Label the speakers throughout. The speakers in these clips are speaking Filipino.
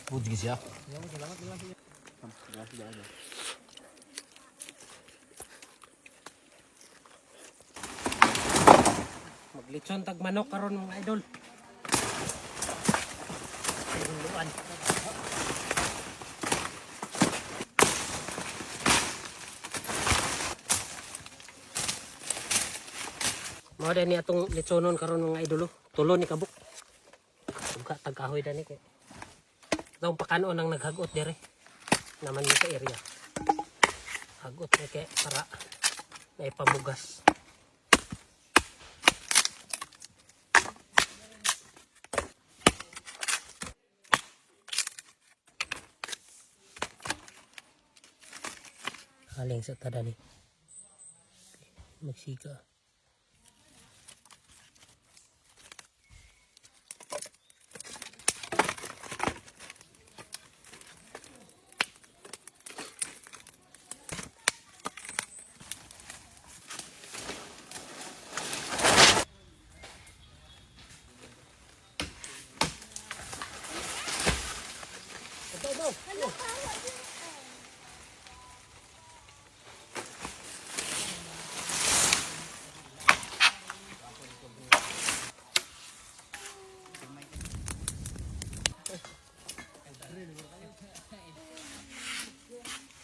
Speaker 1: Puji siya.
Speaker 2: Salamat lang siya. Maglitson tag manok karon mga idol. Luan. Mao din ni atong litsonon karon mga idol. Tulo ni kabuk. Suga tag kahoy dani kay. Daw pakanon ang naghagot dire. Naman ni sa area. Hagot ni kay para naipamugas. Haling sa tada ni. Magsika.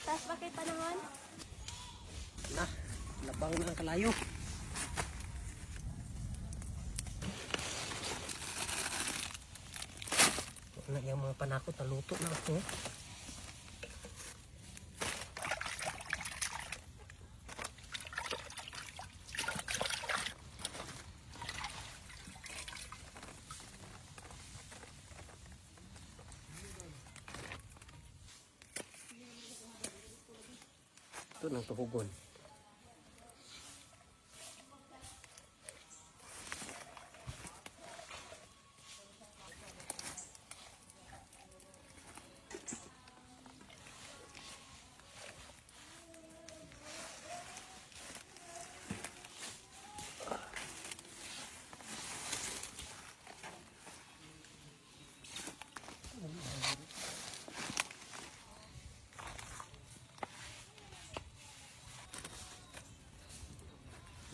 Speaker 3: Tas bakit panahon?
Speaker 2: Nah, labang na ang kalayo. Wala yung mga panakot na luto na ako. Ito ng tuhugon.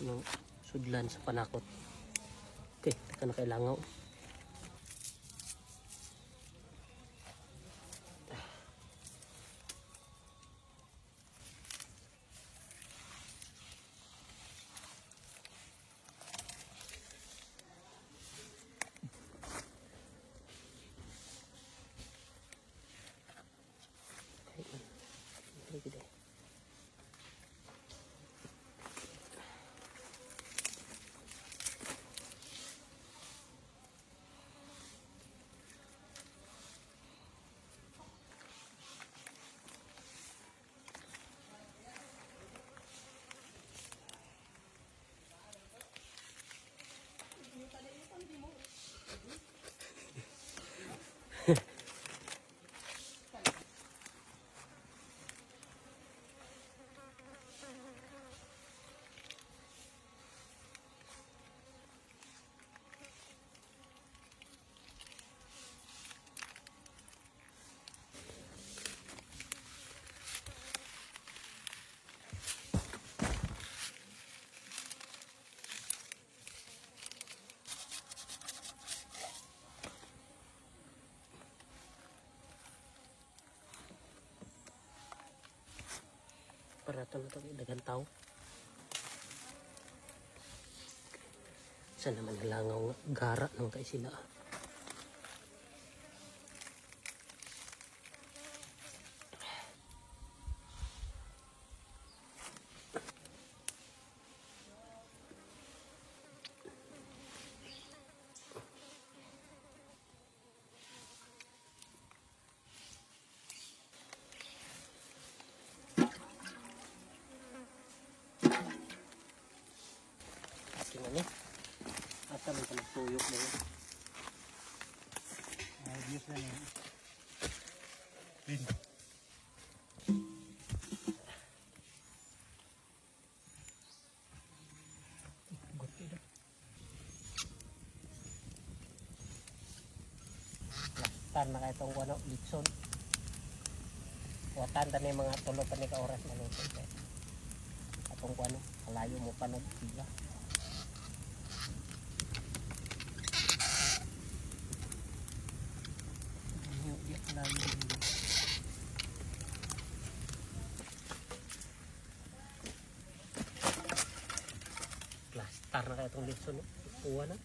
Speaker 2: Anong sudlan sa panakot. Okay, taka na kailangaw. Para ito na ito dagang tao. Saan naman nalangaw gara ng kay sila. Tingnan at kami ka nagtuyok na yun.
Speaker 1: Ayos na yun.
Speaker 2: Tar na kayo itong ano, litson. Watan na yung mga tulo pa ni ka oras maluto. Atong ano, kalayo mo pa nagtiga. Plastar na kayo itong litson. Uwa na.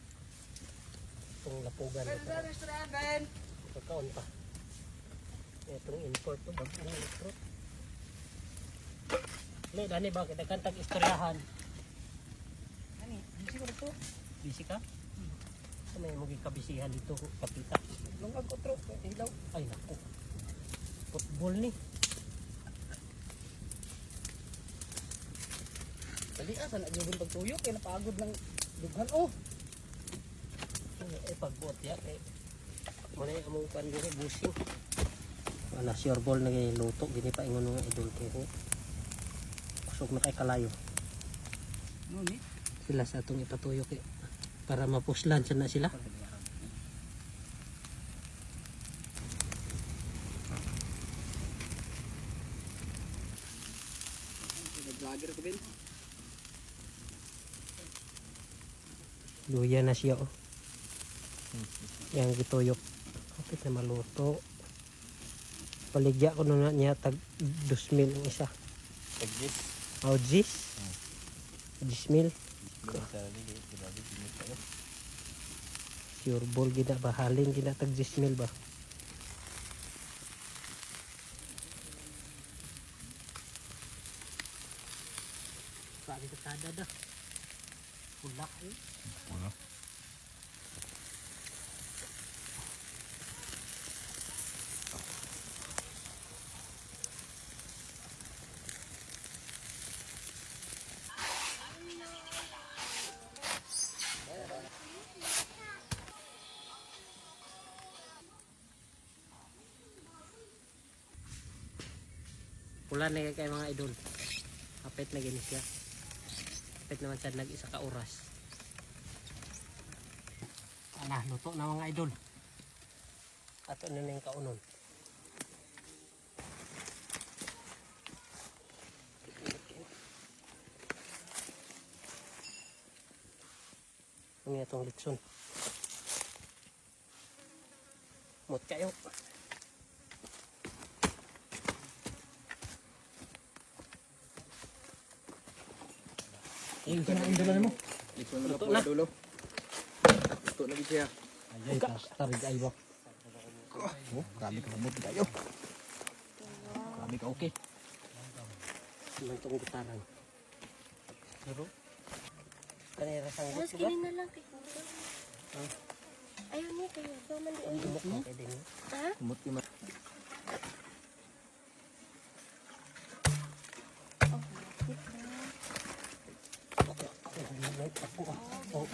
Speaker 2: Itong lapugan. Pagkaon pa. Itong import po. Ang elektro. Le, dani ba? Kita kantag istoryahan. Ani, busy ko dito. Busy ka? Sa may muging kabisihan dito, kapita. Lungag ko tro, ilaw. Ay, naku. Football ni.
Speaker 1: Dali asa na gyud pagtuyo kay napagod lang dughan oh.
Speaker 2: Pagbuot ya kay muna yung among pan dito busing. Wala sure ball na luto gini pa ingon nga idol kay kusog na kay kalayo.
Speaker 1: No ni.
Speaker 2: Sila sa atong ipatuyo kay para mapuslan siya na sila.
Speaker 1: Vlogger ko ben.
Speaker 2: Luya na siya oh. Yang gituyok. Kapit na maluto. Paligya ko na niya tag 2,000 ang isa.
Speaker 3: Tagis.
Speaker 2: Oh, 10,000. Sure ball gina ba? Haling gina tag 10,000 ba? Sabi ka kada dah. Pulak eh.
Speaker 3: Ano?
Speaker 2: Pula na kay mga idol. Kapit na gini siya. Kapit naman siya nag-isa ka oras. Ana, luto na mga idol. Ato na yung kaunon. Ang itong litson. Mut kayo.
Speaker 1: Yung kana indulan mo.
Speaker 2: Luto na.
Speaker 1: Dulo. Luto na gid siya.
Speaker 2: Ay, tarig ay ba?
Speaker 1: Oh, kami ka mo tayo. Kami ka okay.
Speaker 2: Naman itong gitaran. Pero, kanira sang
Speaker 4: Mas
Speaker 2: gusto ba?
Speaker 4: kini na lang kay Kuya. Ayaw niya kayo. So, mali oy.
Speaker 2: Dumok na kayo din.
Speaker 4: Ha?
Speaker 1: Kumot ki ma.
Speaker 4: Oh, bakit na?
Speaker 2: Ako ah. Oh.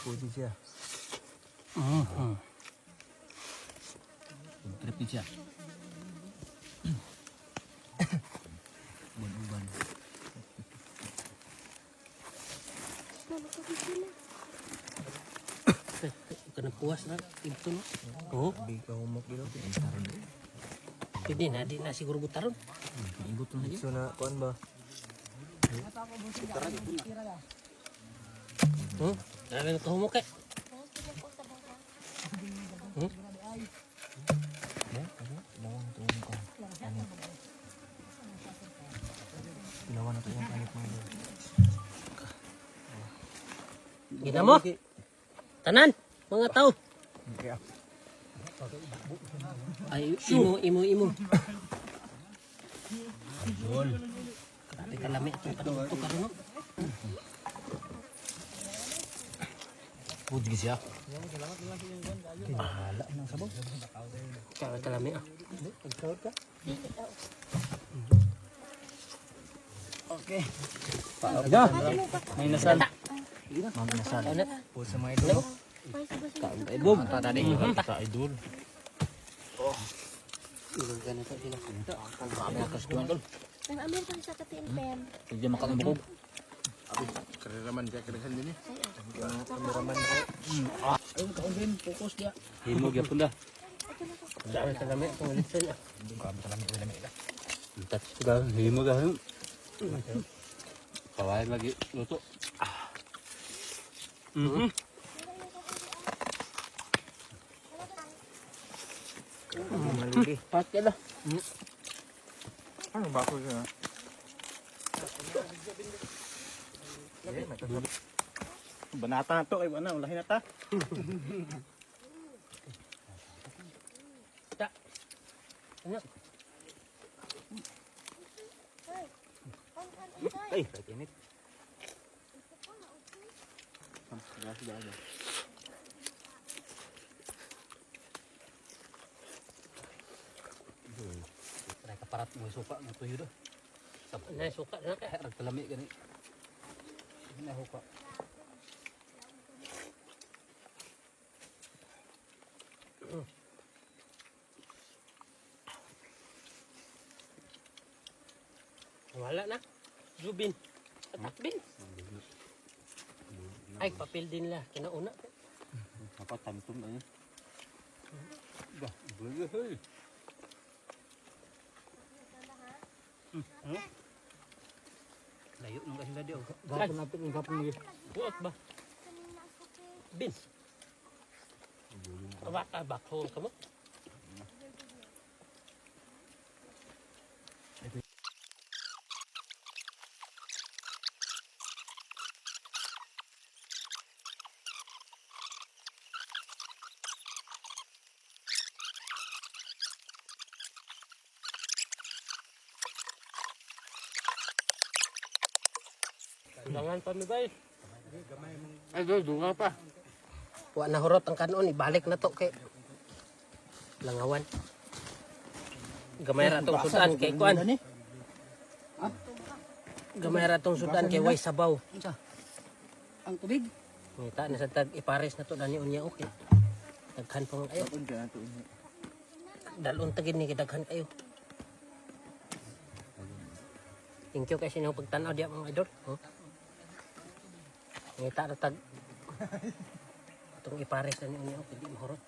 Speaker 1: Pwede siya. Trip siya. Uban-uban.
Speaker 4: Mama ko dito na.
Speaker 2: Kanang puwas na. Ito no. Oo.
Speaker 1: Di ka humok dito.
Speaker 2: Pwede na. Di na siguro gutaron.
Speaker 1: Ingot na siya. So na kuan ba?
Speaker 2: Dami na kahumok eh.
Speaker 4: Tapos pila ko sa bangka.
Speaker 1: Ilawan to yung kuan. Ilawan na to yung kanit mo.
Speaker 2: Gina mo. Tanan. Mga tao.
Speaker 1: Okay.
Speaker 2: Ay, imo.
Speaker 1: Idol.
Speaker 2: Grabe kalami itong panuto ka no.
Speaker 1: Pwede siya. Wala nang sabaw.
Speaker 2: Grabe kalami ah.
Speaker 1: Pagkawat ka?
Speaker 4: Dili daw.
Speaker 1: Okay.
Speaker 4: Pati mo ba?
Speaker 1: May nasal. May nasal.
Speaker 2: Ano?
Speaker 1: Po sa mga idol.
Speaker 4: Pay sa basa.
Speaker 1: Idol. Mata tadi. Mata idol.
Speaker 2: Ilong ganito sila.
Speaker 1: Kami akas doon idol.
Speaker 4: Ang amin ko sa katin pen.
Speaker 1: Hindi makakabukog. Kariraman dia kadaghan din eh.
Speaker 2: Kameraman ko. Ayun, kaon din. Focus dia.
Speaker 3: Himo gyapon dah.
Speaker 2: Dami sa lamig. Itong litson ah.
Speaker 1: Kami sa lamig ka.
Speaker 3: Touch dah himo dah. Kaway lagi luto.
Speaker 2: Maligi. Pati lah.
Speaker 1: Ano ba ko siya? Banata na to kay ana, ulahi na ta.
Speaker 2: Tak. Ano?
Speaker 3: Ay, init. Try kaparat mo suka mo tuyo dah.
Speaker 2: Nay, suka na ka.
Speaker 3: Rag talami gani. Ini huka.
Speaker 2: Wala na. Zubin. Atakbin. Ay, papel din lah. Kinauna.
Speaker 3: Apa tantum ini? Dah, boleh hei. Layo nung kasi dia.
Speaker 2: Gapon natin yung gapon lagi. Buot ba? Bin. Baka bakho ka mo. Jangan pa mi bay.
Speaker 1: Ay, dunga pa.
Speaker 2: Wa na hurot ang kanon, ibalik na to kay Langawan. Gamay ra tong sudan kay kuan. Gamay ra tong sudan kay way sabaw.
Speaker 3: Ang tubig.
Speaker 2: Ngita na sa tag ipares na to dani unya okay. Daghan pa man kayo. Dalon tagin ni daghan kayo. Thank you kasi nung pagtanaw diya mga idol. Huh? Ngita na tag itong ipares na ni unya okay di mahurot.